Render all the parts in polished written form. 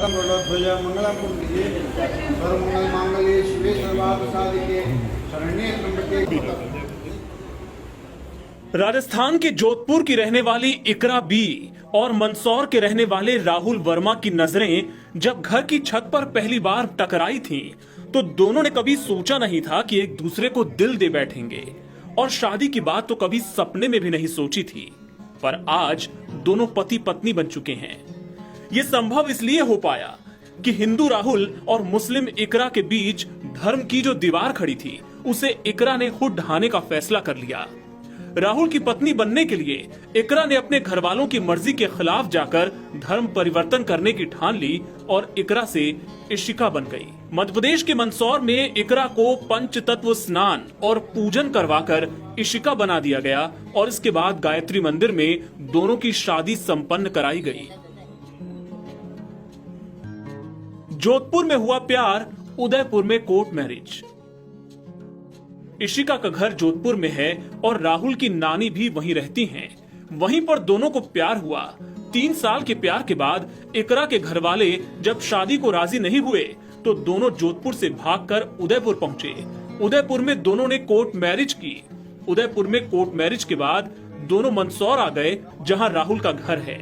मंगलम कुंडली सर्वमंगल मांगल्ये शिवे सर्वार्थ साधिके शरण्ये त्र्यंबके। राजस्थान के जोधपुर की रहने वाली इकरा बी और मंदसौर के रहने वाले राहुल वर्मा की नजरें जब घर की छत पर पहली बार टकराई थीं, तो दोनों ने कभी सोचा नहीं था कि एक दूसरे को दिल दे बैठेंगे और शादी की बात तो कभी सपने में भी नहीं सोची थी। पर आज दोनों पति पत्नी बन चुके हैं। ये संभव इसलिए हो पाया कि हिंदू राहुल और मुस्लिम इकरा के बीच धर्म की जो दीवार खड़ी थी, उसे इकरा ने खुद ढहाने का फैसला कर लिया। राहुल की पत्नी बनने के लिए इकरा ने अपने घर वालों की मर्जी के खिलाफ जाकर धर्म परिवर्तन करने की ठान ली और इकरा से इशिका बन गई। मध्य प्रदेश के मंदसौर में इकरा को पंचतत्व स्नान और पूजन करवाकर इशिका बना दिया गया और इसके बाद गायत्री मंदिर में दोनों की शादी संपन्न कराई गई। जोधपुर में हुआ प्यार, उदयपुर में कोर्ट मैरिज। इशिका का घर जोधपुर में है और राहुल की नानी भी वहीं रहती हैं। वहीं पर दोनों को प्यार हुआ। 3 साल के प्यार के बाद इकरा के घर वाले जब शादी को राजी नहीं हुए तो दोनों जोधपुर से भागकर उदयपुर पहुंचे। उदयपुर में दोनों ने कोर्ट मैरिज की। उदयपुर में कोर्ट मैरिज के बाद दोनों मंदसौर आ गए, जहां राहुल का घर है।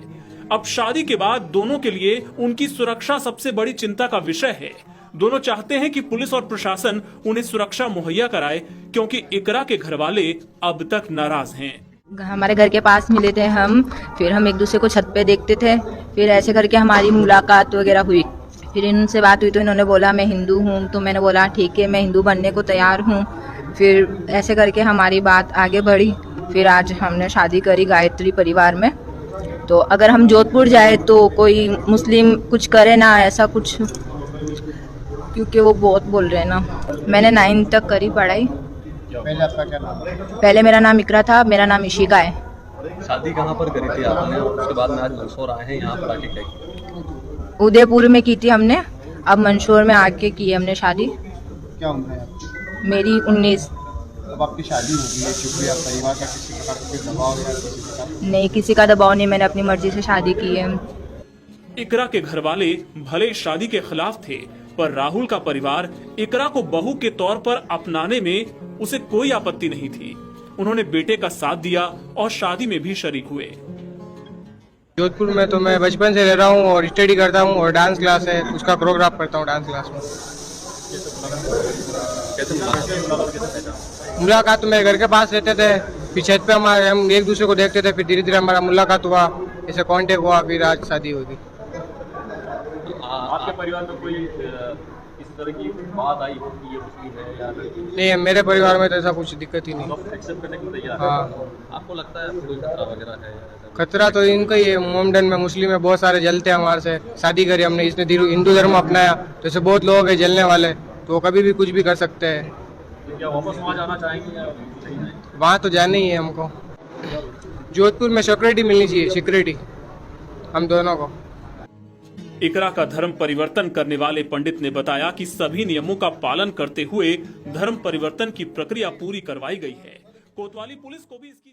अब शादी के बाद दोनों के लिए उनकी सुरक्षा सबसे बड़ी चिंता का विषय है। दोनों चाहते हैं कि पुलिस और प्रशासन उन्हें सुरक्षा मुहैया कराए, क्योंकि इकरा के घर वाले अब तक नाराज हैं। हमारे घर के पास मिले थे हम, फिर हम एक दूसरे को छत पे देखते थे, फिर ऐसे करके हमारी मुलाकात वगैरह हुई। फिर इनसे बात हुई तो इन्होंने बोला मैं हिंदू हूँ, तो मैंने बोला ठीक है मैं हिंदू बनने को तैयार हूँ। फिर ऐसे करके हमारी बात आगे बढ़ी। फिर आज हमने शादी करी गायत्री परिवार में। तो अगर हम जोधपुर जाए तो कोई मुस्लिम कुछ करे ना, ऐसा कुछ, क्योंकि वो बहुत बोल रहे हैं ना। मैंने 9th तक करी पढ़ाई। पहले आपका क्या नाम है? पहले मेरा नाम इकरा था, मेरा नाम इशिका है। शादी कहाँ पर करी थी आपने? उसके बाद में आज मंदसौर आए हैं, यहाँ पर आके क्या किया? उदयपुर में की थी हमने, अब मंदसौर में आके की हमने शादी। क्या उम्र है आपकी? मेरी 19। अब आपकी शादी हो गई है, शुक्रिया परिवार का किसी प्रकार का कोई दबाव या किसी प्रकार? नहीं, किसी का दबाव नहीं, मैंने अपनी मर्जी से शादी की है। इकरा के घर वाले भले शादी के खिलाफ थे, पर राहुल का परिवार इकरा को बहू के तौर पर अपनाने में उसे कोई आपत्ति नहीं थी। उन्होंने बेटे का साथ दिया और शादी में भी शरीक हुए। जोधपुर में तो मैं बचपन से रह रहा हूँ और स्टडी करता हूँ और डांस क्लास है, उसका कोरियोग्राफ करता हूँ डांस क्लास में। मुलाकात तो मेरे घर के पास रहते थे, फिर छत पे हम एक दूसरे को देखते थे, फिर धीरे धीरे हमारा मुलाकात हुआ, ऐसे कांटेक्ट हुआ, फिर आज शादी हो गई। आपके परिवार में कोई इस तरह की बात आई हो कि ये मुस्लिम है या नहीं, मेरे परिवार में तो ऐसा कुछ दिक्कत ही नहीं। एक्सेप्ट करने के लिए तैयार? हाँ। आपको लगता है कोई खतरा वगैरह है? खतरा तो इनका ही है। मोमडन में मुस्लिम है, बहुत सारे जलते हैं हमारे से। शादी करी हमने, इसने हिंदू धर्म अपनाया, तो ऐसे बहुत लोग हैं जलने वाले, तो वो कभी भी कुछ भी कर सकते हैं। तो क्या वापस वहाँ जाना चाहेंगे या वहाँ तो जाना ही है हमको। जोधपुर में सिक्योरिटी मिलनी चाहिए, सिक्योरिटी हम दोनों को। इकरा का धर्म परिवर्तन करने वाले पंडित ने बताया कि सभी नियमों का पालन करते हुए धर्म परिवर्तन की प्रक्रिया पूरी करवाई गई है। कोतवाली पुलिस को भी इसकी